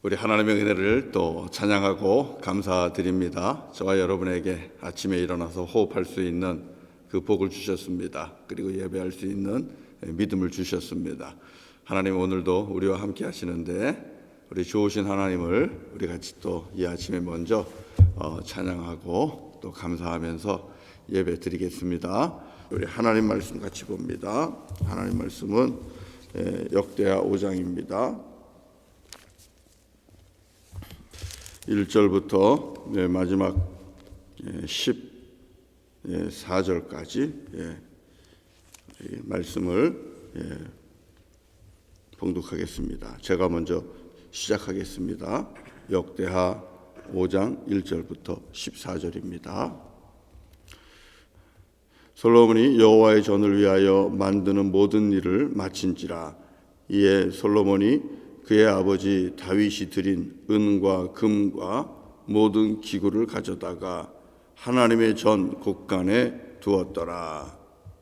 우리 하나님의 은혜를 또 찬양하고 감사드립니다. 저와 여러분에게 아침에 일어나서 호흡할 수 있는 그 복을 주셨습니다. 그리고 예배할 수 있는 믿음을 주셨습니다. 하나님 오늘도 우리와 함께 하시는데 우리 좋으신 하나님을 우리 같이 또 이 아침에 먼저 찬양하고 또 감사하면서 예배 드리겠습니다. 우리 하나님 말씀 같이 봅니다. 하나님 말씀은 역대하 5장입니다. 1절부터 마지막 14절까지 말씀을 봉독하겠습니다. 제가 먼저 시작하겠습니다. 역대하 5장 1절부터 14절입니다. 솔로몬이 여호와의 전을 위하여 만드는 모든 일을 마친지라. 이에 솔로몬이 그의 아버지 다윗이 드린 은과 금과 모든 기구를 가져다가 하나님의 전 곳간에 두었더라.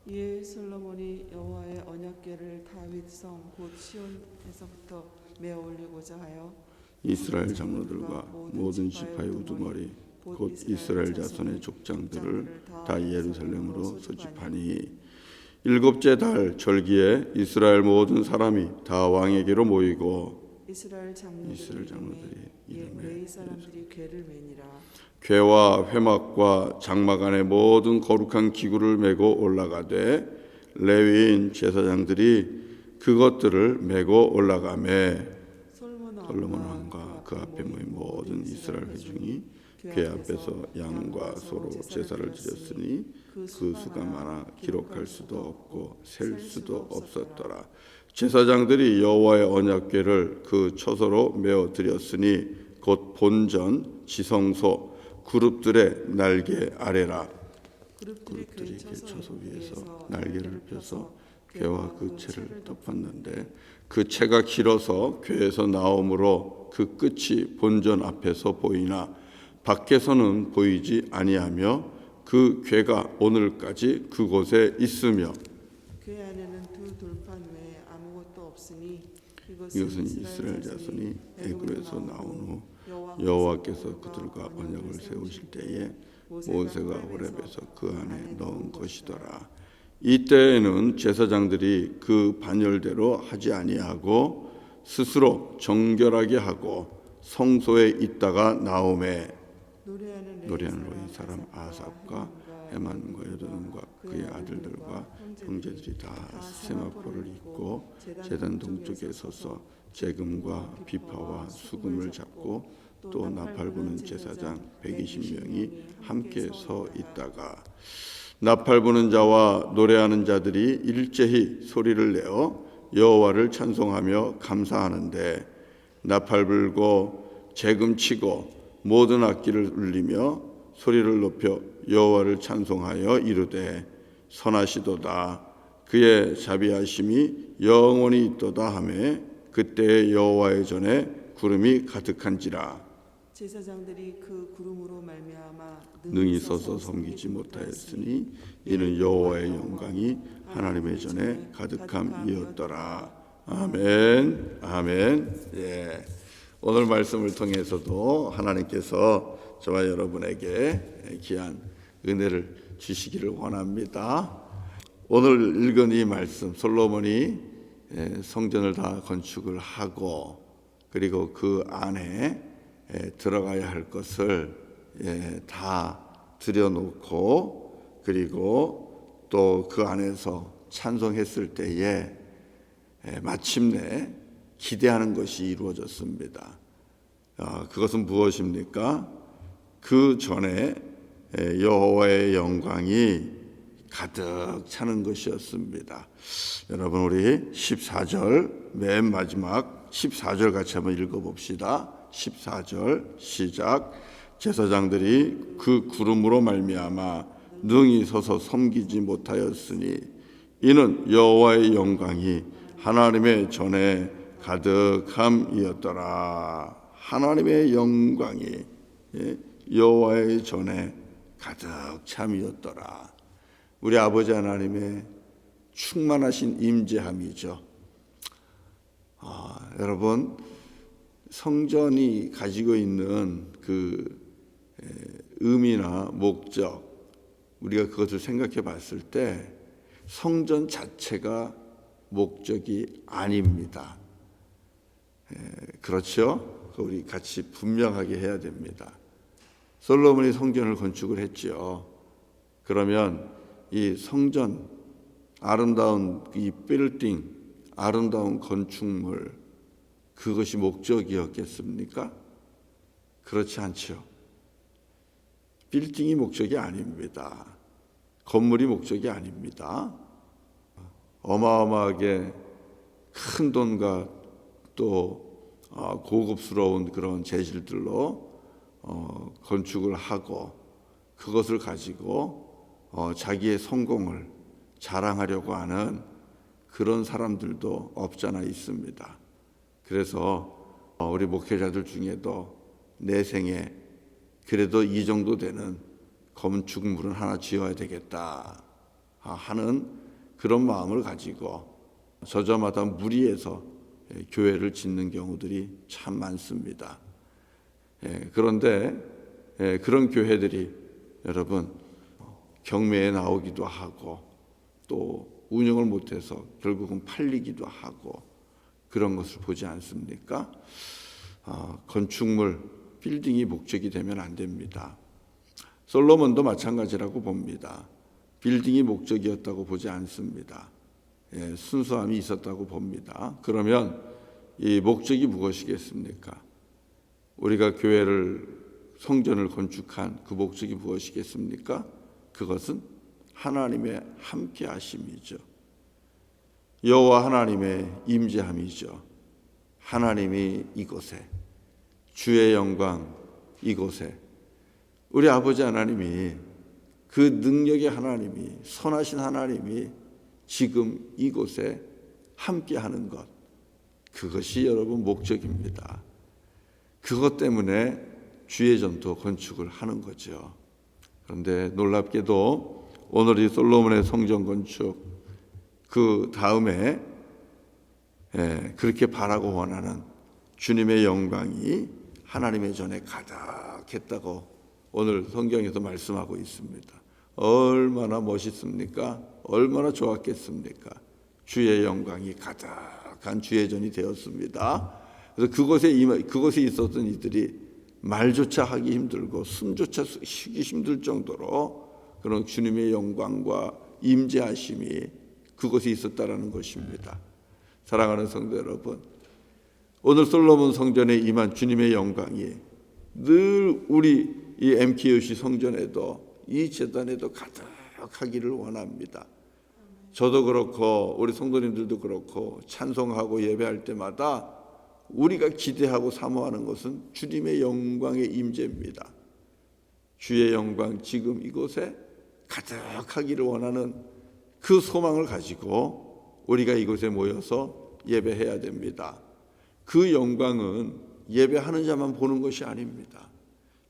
이에 솔로몬이 여호와의 언약궤를 다윗성 곧 시온에서부터 메어 올리고자 하여 이스라엘 장로들과 모든 지파의 우두머리 곧 이스라엘 자손의 족장들을 다 예루살렘으로 소집하니 일곱째 달 절기에 이스라엘 모든 사람이 다 왕에게로 모이고 이스라엘 장로들이 이름에 웨이 사람들이 궤를 매니라. 궤와 회막과 장막 안에 모든 거룩한 기구를 메고 올라가되 레위인 제사장들이 그것들을 메고 올라가매 솔로몬 왕과 그 앞에 모인 모든 이스라엘 회중이 궤 앞에서 양과 소로 제사를 드렸으니 그 수가 많아 기록할 수도 없고 셀 수도 없었더라. 제사장들이 여호와의 언약궤를 그 처소로 메어 드렸으니 곧 본전 지성소 그룹들의 날개 아래라. 그룹들이 궤 처소 위에서 날개를 펴서 궤와 그 채를 덮었는데 그 채가 길어서 궤에서 나오므로 그 끝이 본전 앞에서 보이나 밖에서는 보이지 아니하며 그 궤가 오늘까지 그곳에 있으며 궤 안에는 두 돌판 외에 아무것도 없으니 이것은 이스라엘 자손이 애굽에서 나온 후 여호와께서 그들과 언약을 세우실 때에 모세가 호렙에서 그 안에 넣은 것이더라. 이때에는 제사장들이 그 반열대로 하지 아니하고 스스로 정결하게 하고 성소에 있다가 나오매 노래하는 레위 사람 아삽과 헤만과 여도는과 그의 아들들과 형제들이 다 세마포를 입고 제단 동쪽에 서서 재금과 비파와 수금을 잡고 또 나팔 부는 제사장 120명이 함께 서 있다가 나팔 부는 자와 노래하는 자들이 일제히 소리를 내어 여호와를 찬송하며 감사하는데 나팔 불고 재금 치고 모든 악기를 울리며 소리를 높여 여호와를 찬송하여 이르되 선하시도다 그의 자비하심이 영원히 있도다 하매 그때의 여호와의 전에 구름이 가득한지라. 제사장들이 그 구름으로 말미암아 능히 서서 섬기지 못하였으니 이는 여호와의 영광이 하나님의 전에 가득함이었더라. 아멘. 아멘. 예. 오늘 말씀을 통해서도 하나님께서 저와 여러분에게 귀한 은혜를 주시기를 원합니다. 오늘 읽은 이 말씀, 솔로몬이 성전을 다 건축을 하고 그리고 그 안에 들어가야 할 것을 다 들여놓고 그리고 또 그 안에서 찬송했을 때에 마침내 기대하는 것이 이루어졌습니다. 그것은 무엇입니까? 그 전에 여호와의 영광이 가득 차는 것이었습니다. 여러분 우리 14절 맨 마지막 14절 같이 한번 읽어봅시다. 14절 시작. 제사장들이 그 구름으로 말미암아 능히 서서 섬기지 못하였으니 이는 여호와의 영광이 하나님의 전에 가득함이었더라. 하나님의 영광이 여호와의 전에 가득 참이었더라. 우리 아버지 하나님의 충만하신 임재함이죠. 여러분 성전이 가지고 있는 그 의미나 목적, 우리가 그것을 생각해 봤을 때 성전 자체가 목적이 아닙니다. 그렇죠? 우리 같이 분명하게 해야 됩니다. 솔로몬이 성전을 건축을 했죠. 그러면 이 성전, 아름다운 이 빌딩, 아름다운 건축물, 그것이 목적이었겠습니까? 그렇지 않죠. 빌딩이 목적이 아닙니다. 건물이 목적이 아닙니다. 어마어마하게 큰 돈과 또 고급스러운 그런 재질들로 건축을 하고 그것을 가지고 자기의 성공을 자랑하려고 하는 그런 사람들도 없잖아 있습니다. 그래서 우리 목회자들 중에도 내 생에 그래도 이 정도 되는 건축물은 하나 지어야 되겠다 하는 그런 마음을 가지고 저저마다 무리해서 교회를 짓는 경우들이 참 많습니다. 그런데 그런 교회들이 여러분 경매에 나오기도 하고 또 운영을 못해서 결국은 팔리기도 하고 그런 것을 보지 않습니까? 건축물, 빌딩이 목적이 되면 안 됩니다. 솔로몬도 마찬가지라고 봅니다. 빌딩이 목적이었다고 보지 않습니다. 순수함이 있었다고 봅니다. 그러면 이 목적이 무엇이겠습니까? 우리가 교회를 성전을 건축한 그 목적이 무엇이겠습니까? 그것은 하나님의 함께하심이죠. 여호와 하나님의 임재함이죠. 하나님이 이곳에, 주의 영광 이곳에, 우리 아버지 하나님이, 그 능력의 하나님이, 선하신 하나님이 지금 이곳에 함께하는 것, 그것이 여러분 목적입니다. 그것 때문에 주의 전도 건축을 하는 거죠. 그런데 놀랍게도 오늘 이 솔로몬의 성전 건축 그 다음에 그렇게 바라고 원하는 주님의 영광이 하나님의 전에 가득했다고 오늘 성경에서 말씀하고 있습니다. 얼마나 멋있습니까? 얼마나 좋았겠습니까? 주의 영광이 가득한 주의 전이 되었습니다. 그래서 그곳에 있었던 이들이 말조차 하기 힘들고 숨조차 쉬기 힘들 정도로 그런 주님의 영광과 임재하심이 그곳에 있었다라는 것입니다. 사랑하는 성도 여러분, 오늘 솔로몬 성전에 임한 주님의 영광이 늘 우리 이 MKUC 성전에도 이 제단에도 가득하기를 원합니다. 저도 그렇고 우리 성도님들도 그렇고 찬송하고 예배할 때마다 우리가 기대하고 사모하는 것은 주님의 영광의 임재입니다. 주의 영광 지금 이곳에 가득하기를 원하는 그 소망을 가지고 우리가 이곳에 모여서 예배해야 됩니다. 그 영광은 예배하는 자만 보는 것이 아닙니다.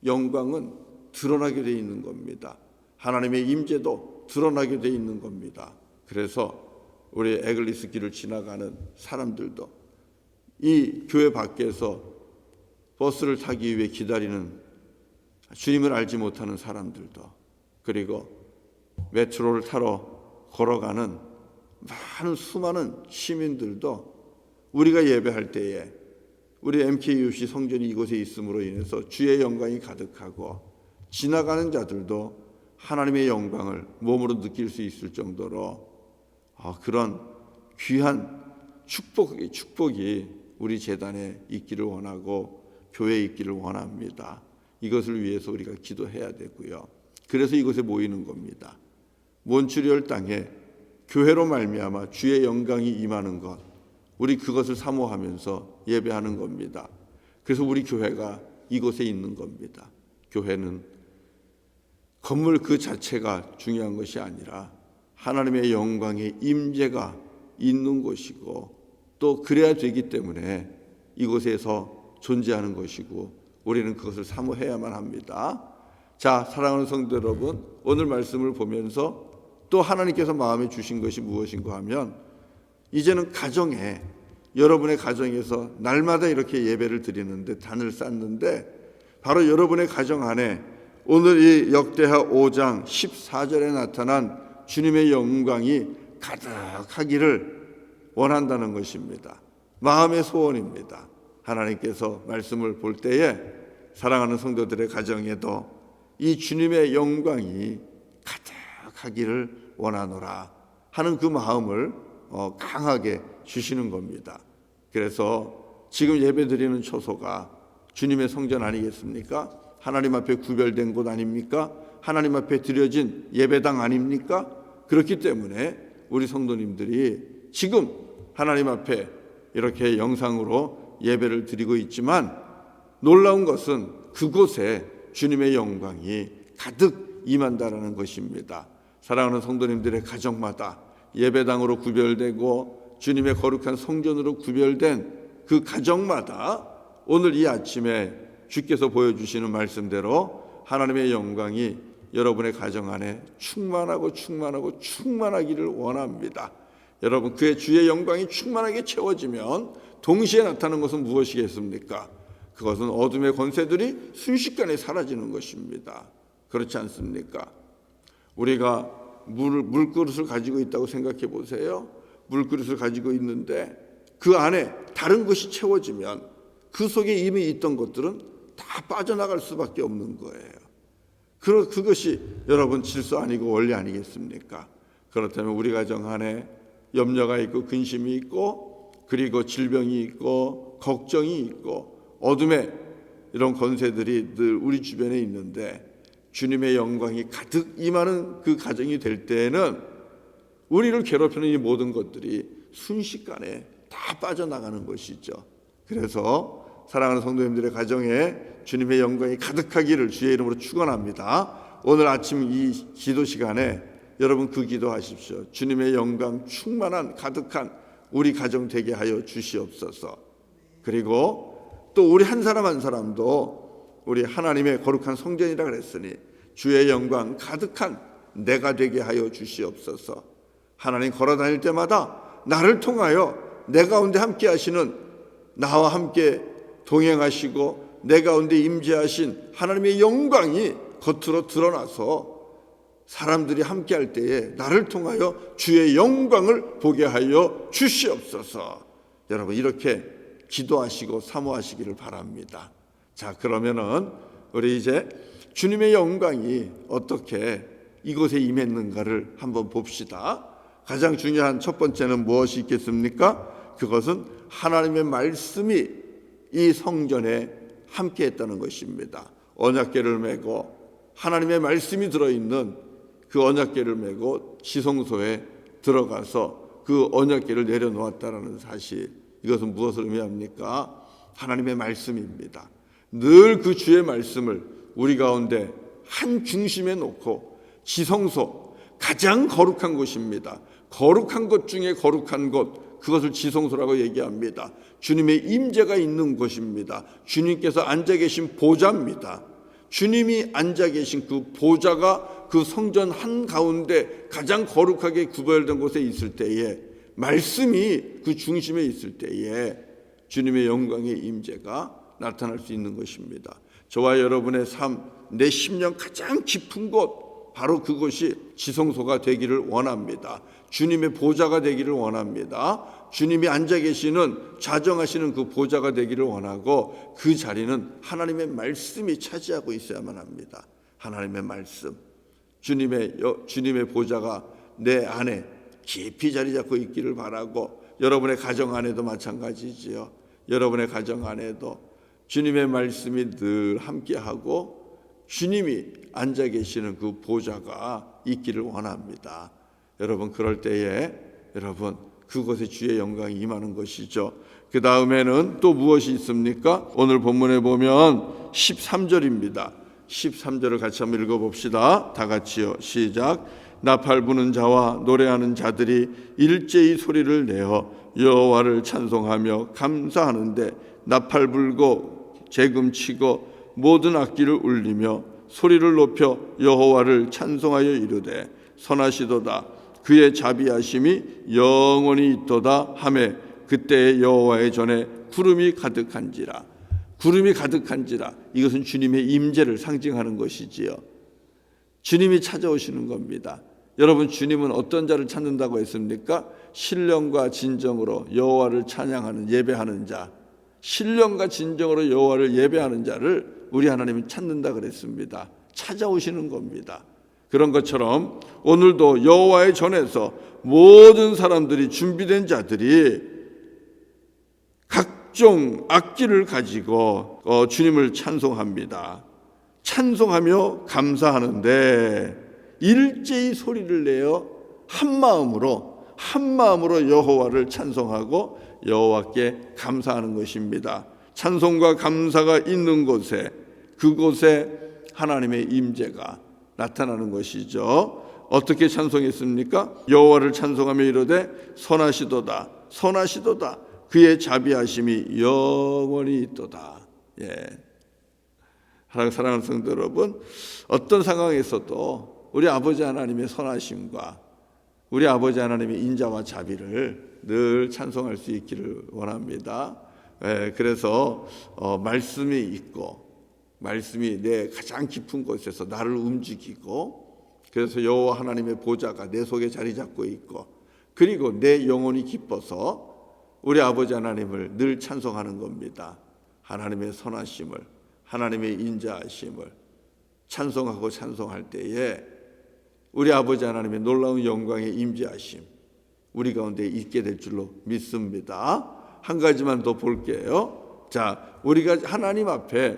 영광은 드러나게 되어 있는 겁니다. 하나님의 임재도 드러나게 되어 있는 겁니다. 그래서 우리 에글리스 길을 지나가는 사람들도 이 교회 밖에서 버스를 타기 위해 기다리는 주님을 알지 못하는 사람들도, 그리고 메트로를 타러 걸어가는 많은 수많은 시민들도 우리가 예배할 때에 우리 MKUC 성전이 이곳에 있음으로 인해서 주의 영광이 가득하고 지나가는 자들도 하나님의 영광을 몸으로 느낄 수 있을 정도로 그런 귀한 축복이 우리 재단에 있기를 원하고 교회에 있기를 원합니다. 이것을 위해서 우리가 기도해야 되고요. 그래서 이곳에 모이는 겁니다. 몬트리올 땅에 교회로 말미암아 주의 영광이 임하는 것, 우리 그것을 사모하면서 예배하는 겁니다. 그래서 우리 교회가 이곳에 있는 겁니다. 교회는 건물 그 자체가 중요한 것이 아니라 하나님의 영광의 임재가 있는 곳이고 또 그래야 되기 때문에 이곳에서 존재하는 것이고 우리는 그것을 사모해야만 합니다. 자, 사랑하는 성도 여러분, 오늘 말씀을 보면서 또 하나님께서 마음에 주신 것이 무엇인가 하면 이제는 가정에 여러분의 가정에서 날마다 이렇게 예배를 드리는데 단을 쌓는데 바로 여러분의 가정 안에 오늘 이 역대하 5장 14절에 나타난 주님의 영광이 가득하기를 원한다는 것입니다. 마음의 소원입니다. 하나님께서 말씀을 볼 때에 사랑하는 성도들의 가정에도 이 주님의 영광이 가득하기를 원하노라 하는 그 마음을 강하게 주시는 겁니다. 그래서 지금 예배드리는 처소가 주님의 성전 아니겠습니까? 하나님 앞에 구별된 곳 아닙니까? 하나님 앞에 드려진 예배당 아닙니까? 그렇기 때문에 우리 성도님들이 지금 하나님 앞에 이렇게 영상으로 예배를 드리고 있지만 놀라운 것은 그곳에 주님의 영광이 가득 임한다라는 것입니다. 사랑하는 성도님들의 가정마다 예배당으로 구별되고 주님의 거룩한 성전으로 구별된 그 가정마다 오늘 이 아침에 주께서 보여주시는 말씀대로 하나님의 영광이 여러분의 가정 안에 충만하고 충만하고 충만하기를 원합니다. 여러분, 그의 주의 영광이 충만하게 채워지면 동시에 나타나는 것은 무엇이겠습니까? 그것은 어둠의 권세들이 순식간에 사라지는 것입니다. 그렇지 않습니까? 우리가 물그릇을 가지고 있다고 생각해 보세요. 물그릇을 가지고 있는데 그 안에 다른 것이 채워지면 그 속에 이미 있던 것들은 다 빠져나갈 수밖에 없는 거예요. 그것이 여러분 질서 아니고 원리 아니겠습니까? 그렇다면 우리 가정 안에 염려가 있고 근심이 있고 그리고 질병이 있고 걱정이 있고 어둠의 이런 권세들이 늘 우리 주변에 있는데 주님의 영광이 가득 임하는 그 가정이 될 때에는 우리를 괴롭히는 이 모든 것들이 순식간에 다 빠져나가는 것이죠. 그래서 사랑하는 성도님들의 가정에 주님의 영광이 가득하기를 주의 이름으로 축원합니다. 오늘 아침 이 기도 시간에 여러분 그 기도하십시오. 주님의 영광 충만한 가득한 우리 가정 되게 하여 주시옵소서. 그리고 또 우리 한 사람 한 사람도 우리 하나님의 거룩한 성전이라 그랬으니 주의 영광 가득한 내가 되게 하여 주시옵소서. 하나님 걸어 다닐 때마다 나를 통하여 내 가운데 함께 하시는 나와 함께 동행하시고 내 가운데 임재하신 하나님의 영광이 겉으로 드러나서 사람들이 함께 할 때에 나를 통하여 주의 영광을 보게 하여 주시옵소서. 여러분 이렇게 기도하시고 사모하시기를 바랍니다. 자, 그러면은 우리 이제 주님의 영광이 어떻게 이곳에 임했는가를 한번 봅시다. 가장 중요한 첫 번째는 무엇이 있겠습니까? 그것은 하나님의 말씀이 이 성전에 함께 했다는 것입니다. 언약궤를 메고 하나님의 말씀이 들어있는 그 언약궤를 메고 지성소에 들어가서 그 언약궤를 내려놓았다는 사실, 이것은 무엇을 의미합니까? 하나님의 말씀입니다. 늘 그 주의 말씀을 우리 가운데 한 중심에 놓고 지성소, 가장 거룩한 곳입니다. 거룩한 것 중에 거룩한 곳, 그것을 지성소라고 얘기합니다. 주님의 임재가 있는 곳입니다. 주님께서 앉아 계신 보좌입니다. 주님이 앉아 계신 그 보좌가 그 성전 한가운데 가장 거룩하게 구별된 곳에 있을 때에, 말씀이 그 중심에 있을 때에 주님의 영광의 임재가 나타날 수 있는 것입니다. 저와 여러분의 삶, 내 심령 가장 깊은 곳, 바로 그곳이 지성소가 되기를 원합니다. 주님의 보좌가 되기를 원합니다. 주님이 앉아 계시는, 좌정하시는 그 보좌가 되기를 원하고, 그 자리는 하나님의 말씀이 차지하고 있어야만 합니다. 하나님의 말씀, 주님의 보좌가 내 안에 깊이 자리 잡고 있기를 바라고, 여러분의 가정 안에도 마찬가지지요. 여러분의 가정 안에도 주님의 말씀이 늘 함께하고 주님이 앉아 계시는 그 보좌가 있기를 원합니다. 여러분, 그럴 때에 여러분 그곳에 주의 영광이 임하는 것이죠. 그 다음에는 또 무엇이 있습니까? 오늘 본문에 보면 13절입니다. 13절을 같이 한번 읽어봅시다. 다 같이요. 시작. 나팔 부는 자와 노래하는 자들이 일제히 소리를 내어 여호와를 찬송하며 감사하는데, 나팔 불고 재금 치고 모든 악기를 울리며 소리를 높여 여호와를 찬송하여 이르되, 선하시도다 그의 자비하심이 영원히 있도다 하매 그때 여호와의 전에 구름이 가득한지라. 구름이 가득한지라. 이것은 주님의 임재를 상징하는 것이지요. 주님이 찾아오시는 겁니다. 여러분, 주님은 어떤 자를 찾는다고 했습니까? 신령과 진정으로 여호와를 찬양하는, 예배하는 자, 신령과 진정으로 여호와를 예배하는 자를 우리 하나님은 찾는다 그랬습니다. 찾아오시는 겁니다. 그런 것처럼 오늘도 여호와의 전에서 모든 사람들이, 준비된 자들이 각종 악기를 가지고 주님을 찬송합니다. 찬송하며 감사하는데 일제히 소리를 내어 한 마음으로 여호와를 찬송하고 여호와께 감사하는 것입니다. 찬송과 감사가 있는 곳에, 그곳에 하나님의 임재가 나타나는 것이죠. 어떻게 찬송했습니까? 여호와를 찬송하며 이르되 선하시도다, 선하시도다. 그의 자비하심이 영원히 있도다. 사랑하는 성도 여러분, 어떤 상황에서도 우리 아버지 하나님의 선하심과 우리 아버지 하나님의 인자와 자비를 늘 찬송할 수 있기를 원합니다. 그래서 말씀이 있고, 말씀이 내 가장 깊은 곳에서 나를 움직이고, 그래서 여호와 하나님의 보좌가 내 속에 자리 잡고 있고, 그리고 내 영혼이 기뻐서 우리 아버지 하나님을 늘 찬송하는 겁니다. 하나님의 선하심을, 하나님의 인자하심을 찬송하고 찬송할 때에 우리 아버지 하나님의 놀라운 영광의 임재하심 우리 가운데 있게 될 줄로 믿습니다. 한 가지만 더 볼게요. 자, 우리가 하나님 앞에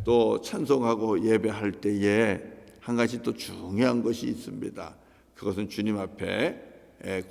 또 찬송하고 예배할 때에 한 가지 또 중요한 것이 있습니다. 그것은 주님 앞에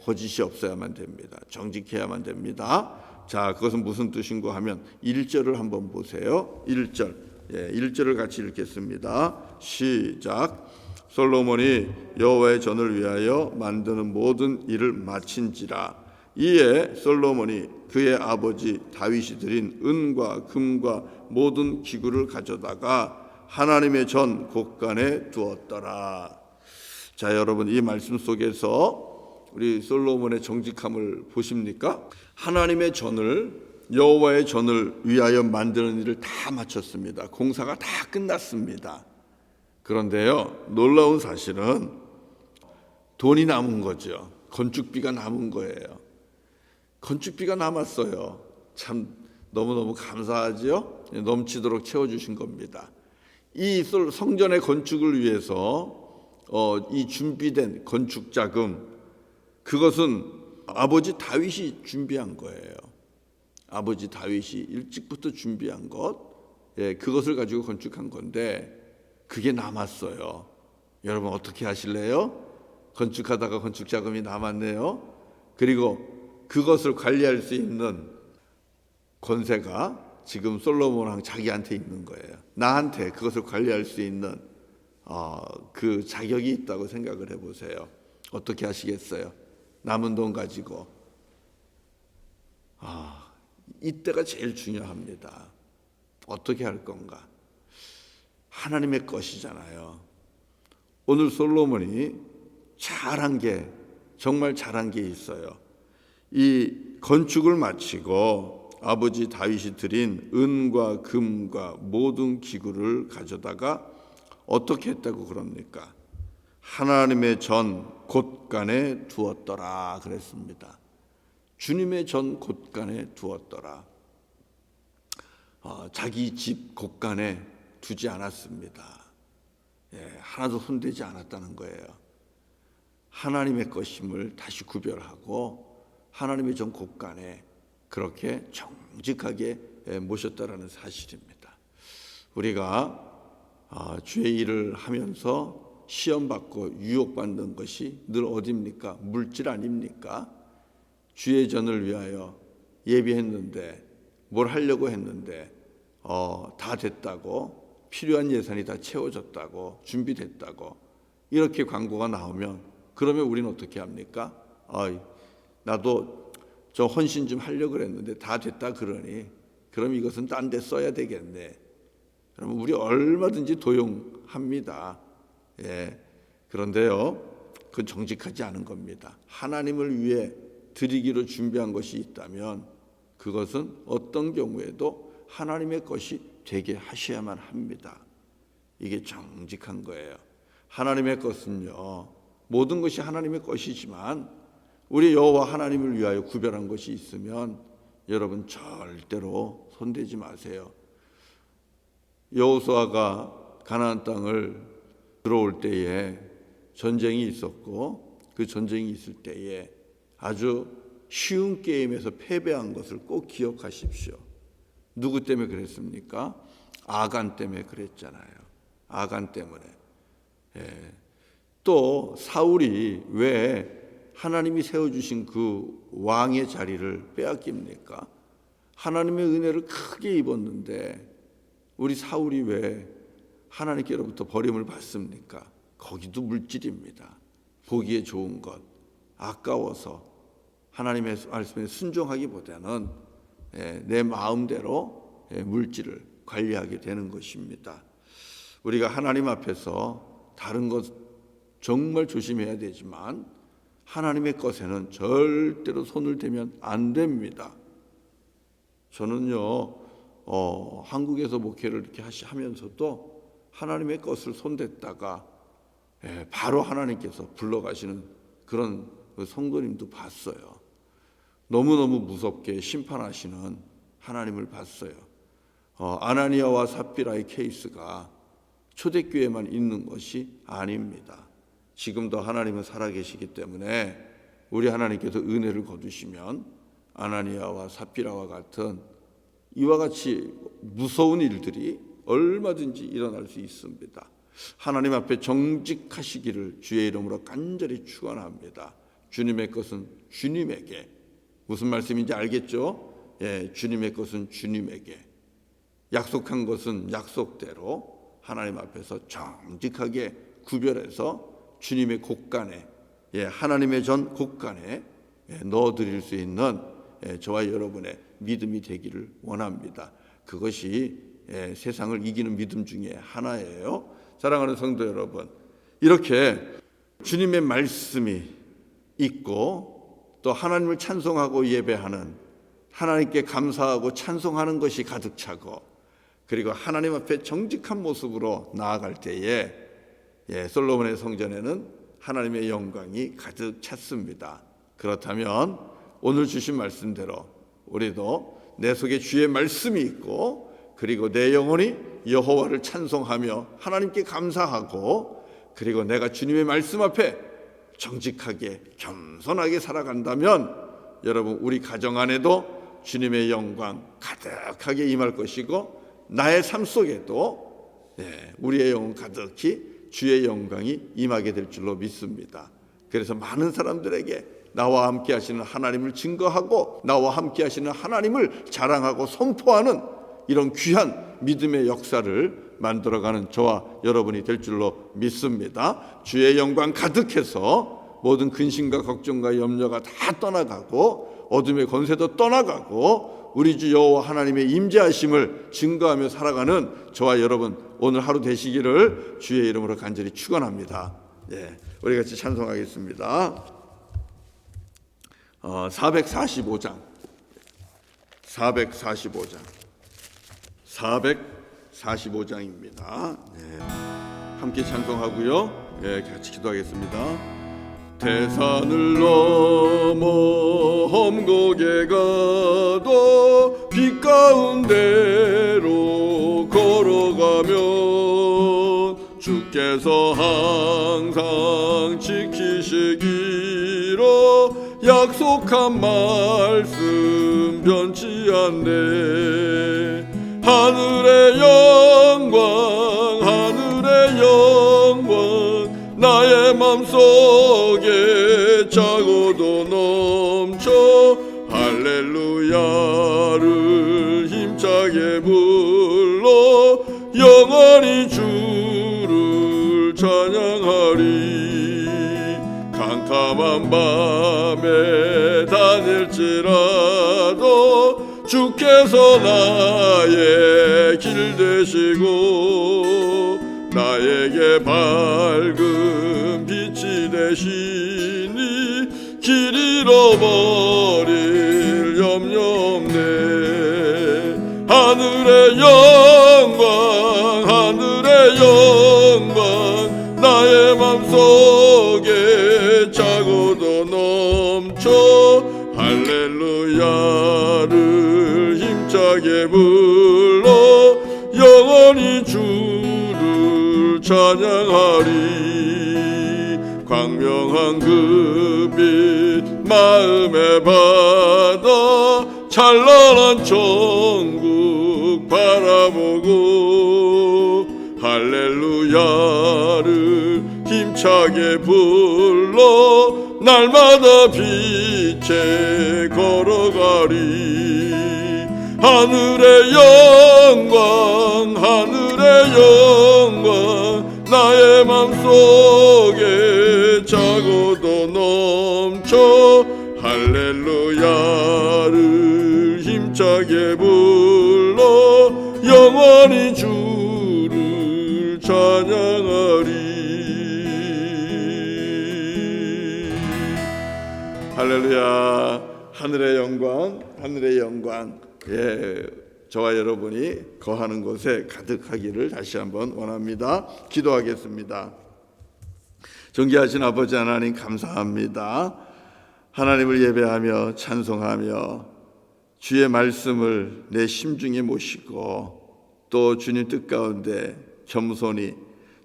거짓이 없어야만 됩니다. 정직해야만 됩니다. 자, 그것은 무슨 뜻인고 하면 1절을 한번 보세요. 1절을 같이 읽겠습니다. 시작. 솔로몬이 여호와의 전을 위하여 만드는 모든 일을 마친지라. 이에 솔로몬이 그의 아버지 다윗이 드린 은과 금과 모든 기구를 가져다가 하나님의 전 곳간에 두었더라. 자, 여러분, 이 말씀 속에서 우리 솔로몬의 정직함을 보십니까? 하나님의 전을, 여호와의 전을 위하여 만드는 일을 다 마쳤습니다. 공사가 다 끝났습니다. 그런데요, 놀라운 사실은 돈이 남은 거죠. 건축비가 남은 거예요. 건축비가 남았어요. 참 너무너무 감사하지요? 넘치도록 채워주신 겁니다. 이 성전의 건축을 위해서 이 준비된 건축 자금, 그것은 아버지 다윗이 준비한 거예요. 아버지 다윗이 일찍부터 준비한 것, 그것을 가지고 건축한 건데 그게 남았어요. 여러분, 어떻게 하실래요? 건축하다가 건축 자금이 남았네요. 그리고 그것을 관리할 수 있는 권세가 지금 솔로몬 자기한테 있는 거예요. 나한테 그것을 관리할 수 있는 그 자격이 있다고 생각을 해보세요. 어떻게 하시겠어요? 남은 돈 가지고. 이때가 제일 중요합니다. 어떻게 할 건가? 하나님의 것이잖아요. 오늘 솔로몬이 잘한 게, 정말 잘한 게 있어요. 이 건축을 마치고 아버지 다윗이 드린 은과 금과 모든 기구를 가져다가 어떻게 했다고 그럽니까? 하나님의 전 곳간에 두었더라 그랬습니다. 주님의 전 곳간에 두었더라. 자기 집 곳간에 두지 않았습니다. 하나도 손대지 않았다는 거예요. 하나님의 것임을 다시 구별하고 하나님의 전 곳간에 그렇게 정직하게 모셨다라는 사실입니다. 우리가 주의 일을 하면서 시험받고 유혹받는 것이 늘 어디입니까? 물질 아닙니까? 주의 전을 위하여 예비했는데, 뭘 하려고 했는데 다 됐다고, 필요한 예산이 다 채워졌다고, 준비됐다고 이렇게 광고가 나오면, 그러면 우리는 어떻게 합니까? 나도 저 헌신 좀 하려고 그랬는데 다 됐다 그러니 그럼 이것은 딴 데 써야 되겠네. 그러면 우리 얼마든지 도용합니다. 그런데요, 그건 정직하지 않은 겁니다. 하나님을 위해 드리기로 준비한 것이 있다면 그것은 어떤 경우에도 하나님의 것이 되게 하셔야만 합니다. 이게 정직한 거예요. 하나님의 것은요, 모든 것이 하나님의 것이지만 우리 여호와 하나님을 위하여 구별한 것이 있으면 여러분 절대로 손대지 마세요. 여호수아가 가나안 땅을 들어올 때에 전쟁이 있었고, 그 전쟁이 있을 때에 아주 쉬운 게임에서 패배한 것을 꼭 기억하십시오. 누구 때문에 그랬습니까? 아간 때문에 그랬잖아요. 아간 때문에. 또 사울이 왜 하나님이 세워주신 그 왕의 자리를 빼앗깁니까? 하나님의 은혜를 크게 입었는데 우리 사울이 왜 하나님께로부터 버림을 받습니까? 거기도 물질입니다. 보기에 좋은 것, 아까워서 하나님의 말씀에 순종하기보다는 내 마음대로 물질을 관리하게 되는 것입니다. 우리가 하나님 앞에서 다른 것 정말 조심해야 되지만 하나님의 것에는 절대로 손을 대면 안 됩니다. 저는요, 한국에서 목회를 이렇게 하면서도 하나님의 것을 손댔다가 바로 하나님께서 불러가시는 그런 성도님도 봤어요. 너무너무 무섭게 심판하시는 하나님을 봤어요. 아나니아와 삽비라의 케이스가 초대교회만 있는 것이 아닙니다. 지금도 하나님은 살아계시기 때문에 우리 하나님께서 은혜를 거두시면 아나니아와 삽비라와 같은 이와 같이 무서운 일들이 얼마든지 일어날 수 있습니다. 하나님 앞에 정직하시기를 주의 이름으로 간절히 축원합니다. 주님의 것은 주님에게, 무슨 말씀인지 알겠죠? 주님의 것은 주님에게, 약속한 것은 약속대로 하나님 앞에서 정직하게 구별해서 주님의 곳간에, 하나님의 전 곳간에 넣어드릴 수 있는 저와 여러분의 믿음이 되기를 원합니다. 그것이 세상을 이기는 믿음 중에 하나예요. 사랑하는 성도 여러분, 이렇게 주님의 말씀이 있고 또 하나님을 찬송하고 예배하는, 하나님께 감사하고 찬송하는 것이 가득 차고, 그리고 하나님 앞에 정직한 모습으로 나아갈 때에 솔로몬의 성전에는 하나님의 영광이 가득 찼습니다. 그렇다면 오늘 주신 말씀대로 우리도 내 속에 주의 말씀이 있고, 그리고 내 영혼이 여호와를 찬송하며 하나님께 감사하고, 그리고 내가 주님의 말씀 앞에 정직하게 겸손하게 살아간다면 여러분, 우리 가정 안에도 주님의 영광 가득하게 임할 것이고, 나의 삶 속에도 우리의 영혼 가득히 주의 영광이 임하게 될 줄로 믿습니다. 그래서 많은 사람들에게 나와 함께 하시는 하나님을 증거하고 나와 함께 하시는 하나님을 자랑하고 선포하는 이런 귀한 믿음의 역사를 만들어가는 저와 여러분이 될 줄로 믿습니다. 주의 영광 가득해서 모든 근심과 걱정과 염려가 다 떠나가고 어둠의 권세도 떠나가고 우리 주 여호와 하나님의 임재하심을 증거하며 살아가는 저와 여러분 오늘 하루 되시기를 주의 이름으로 간절히 축원합니다. 우리 같이 찬송하겠습니다. 445장 445장입니다. 함께 찬송하고요. 같이 기도하겠습니다. 대산을 넘어 험곡에 가도 빛 가운데로 걸어가면 주께서 항상 지키시기로 약속한 말씀 변치 않네. 하늘의 영광 나의 맘속에 차고도 넘쳐 할렐루야를 힘차게 불러 영원히 주를 찬양하리. 캄캄한 밤에 다닐지라도 주께서 나의 길 되시고 나에게 밝은 빛이 되시니 길 잃어버릴 염려 없네. 하늘의 영광 하늘의 영광 나의 맘속에 차고도 넘쳐 할렐루야를 힘차게 불러 영원히 주를 찬양하리. 광명한 그 빛 마음에 받아 찬란한 천국 바라보고 할렐루야를 힘차게 불러 날마다 빛에 걸어가리. 하늘의 영광 하늘의 영광 나의 맘속에 차고도 넘쳐 할렐루야를 힘차게 불러 영원히 주를 찬양하리. 할렐루야. 하늘의 영광 하늘의 영광, 저와 여러분이 거하는 곳에 가득하기를 다시 한번 원합니다. 기도하겠습니다. 존귀하신 아버지 하나님, 감사합니다. 하나님을 예배하며 찬송하며 주의 말씀을 내 심중에 모시고 또 주님 뜻 가운데 겸손히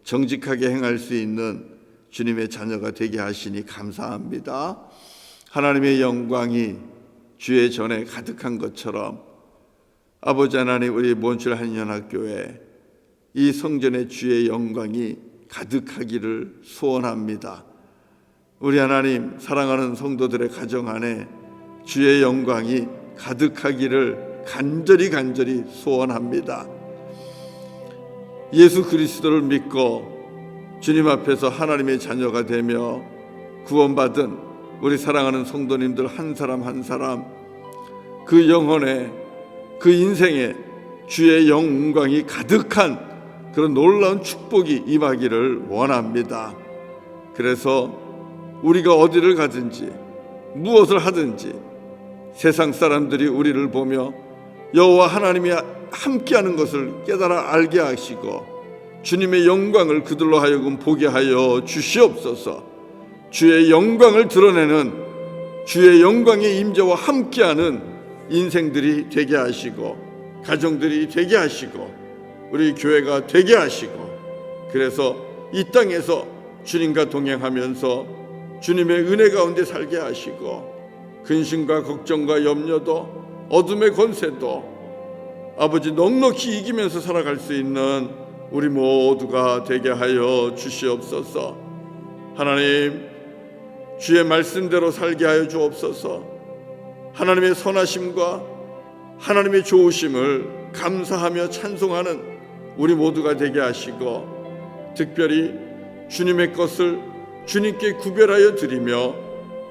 정직하게 행할 수 있는 주님의 자녀가 되게 하시니 감사합니다. 하나님의 영광이 주의 전에 가득한 것처럼 아버지 하나님, 우리 몬출 한인연합교회 이 성전에 주의 영광이 가득하기를 소원합니다. 우리 하나님, 사랑하는 성도들의 가정 안에 주의 영광이 가득하기를 간절히 소원합니다. 예수 그리스도를 믿고 주님 앞에서 하나님의 자녀가 되며 구원받은 우리 사랑하는 성도님들 한 사람 한 사람, 그 영혼에, 그 인생에 주의 영광이 가득한 그런 놀라운 축복이 임하기를 원합니다. 그래서 우리가 어디를 가든지 무엇을 하든지 세상 사람들이 우리를 보며 여호와 하나님이 함께하는 것을 깨달아 알게 하시고 주님의 영광을 그들로 하여금 보게 하여 주시옵소서. 주의 영광을 드러내는 주의 영광의 임재와 함께하는 인생들이 되게 하시고 가정들이 되게 하시고 우리 교회가 되게 하시고, 그래서 이 땅에서 주님과 동행하면서 주님의 은혜 가운데 살게 하시고 근심과 걱정과 염려도 어둠의 권세도 아버지 넉넉히 이기면서 살아갈 수 있는 우리 모두가 되게 하여 주시옵소서. 하나님, 주의 말씀대로 살게 하여 주옵소서. 하나님의 선하심과 하나님의 좋으심을 감사하며 찬송하는 우리 모두가 되게 하시고, 특별히 주님의 것을 주님께 구별하여 드리며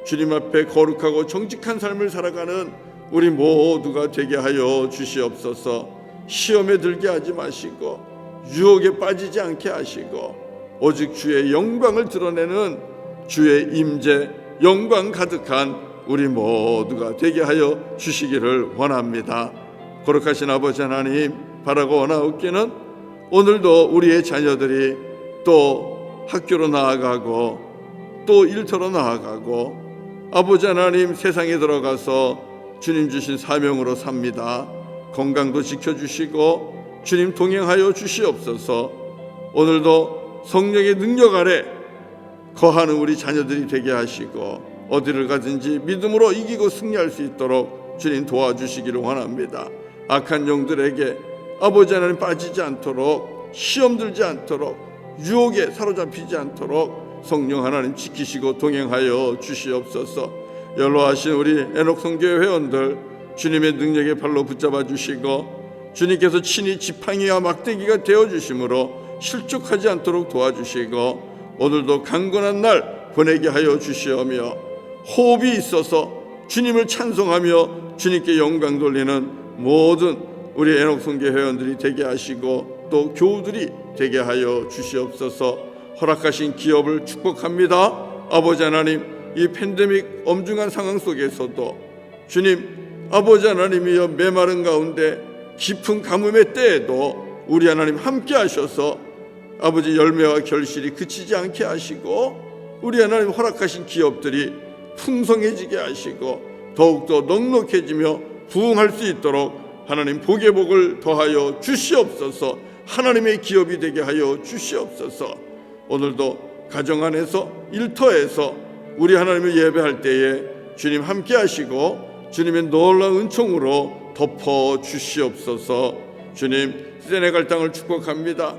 주님 앞에 거룩하고 정직한 삶을 살아가는 우리 모두가 되게 하여 주시옵소서. 시험에 들게 하지 마시고 유혹에 빠지지 않게 하시고 오직 주의 영광을 드러내는 주의 임재 영광 가득한 우리 모두가 되게 하여 주시기를 원합니다. 거룩하신 아버지 하나님, 바라고 원하옵기는 오늘도 우리의 자녀들이 또 학교로 나아가고 또 일터로 나아가고 아버지 하나님, 세상에 들어가서 주님 주신 사명으로 삽니다. 건강도 지켜주시고 주님 동행하여 주시옵소서. 오늘도 성령의 능력 아래 거하는 우리 자녀들이 되게 하시고 어디를 가든지 믿음으로 이기고 승리할 수 있도록 주님 도와주시기를 원합니다. 악한 영들에게 아버지 하나님 빠지지 않도록, 시험 들지 않도록, 유혹에 사로잡히지 않도록 성령 하나님 지키시고 동행하여 주시옵소서. 연로하신 우리 에녹 선교회 회원들 주님의 능력의 발로 붙잡아 주시고 주님께서 친히 지팡이와 막대기가 되어주심으로 실족하지 않도록 도와주시고 오늘도 강건한 날 보내게 하여 주시오며 호흡이 있어서 주님을 찬송하며 주님께 영광 돌리는 모든 우리 에녹 선교회 회원들이 되게 하시고 또 교우들이 되게 하여 주시옵소서. 허락하신 기업을 축복합니다. 아버지 하나님, 이 팬데믹 엄중한 상황 속에서도 주님 아버지 하나님이여 메마른 가운데 깊은 가뭄의 때에도 우리 하나님 함께 하셔서 아버지 열매와 결실이 그치지 않게 하시고 우리 하나님 허락하신 기업들이 풍성해지게 하시고 더욱더 넉넉해지며 부흥할 수 있도록 하나님 복의 복을 더하여 주시옵소서. 하나님의 기업이 되게 하여 주시옵소서. 오늘도 가정 안에서 일터에서 우리 하나님을 예배할 때에 주님 함께 하시고 주님의 놀라운 은총으로 덮어 주시옵소서. 주님 세네갈 땅을 축복합니다.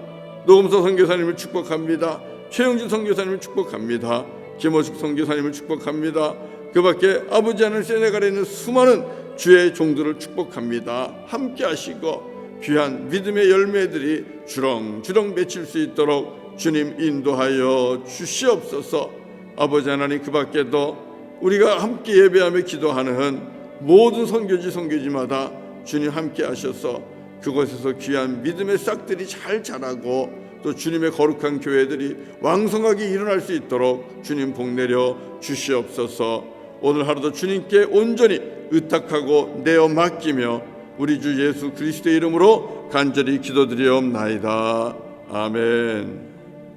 노금서 선교사님을 축복합니다. 최영진 선교사님을 축복합니다. 김호숙 선교사님을 축복합니다. 그 밖에 아버지 하나님 세네갈에 있는 수많은 주의 종들을 축복합니다. 함께 하시고 귀한 믿음의 열매들이 주렁주렁 맺힐 수 있도록 주님 인도하여 주시옵소서. 아버지 하나님 그 밖에도 우리가 함께 예배하며 기도하는 모든 선교지 선교지마다 주님 함께 하셔서 그곳에서 귀한 믿음의 싹들이 잘 자라고 또 주님의 거룩한 교회들이 왕성하게 일어날 수 있도록 주님 복 내려 주시옵소서. 오늘 하루도 주님께 온전히 의탁하고 내어 맡기며 우리 주 예수 그리스도의 이름으로 간절히 기도드리옵나이다. 아멘.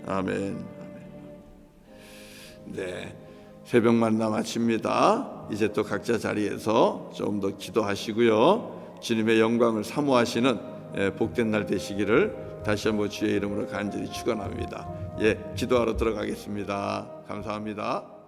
아멘. 네, 새벽 만나 마칩니다. 이제 또 각자 자리에서 좀 더 기도하시고요. 주님의 영광을 사모하시는 복된 날 되시기를 다시 한번 주의 이름으로 간절히 축원합니다. 예, 기도하러 들어가겠습니다. 감사합니다.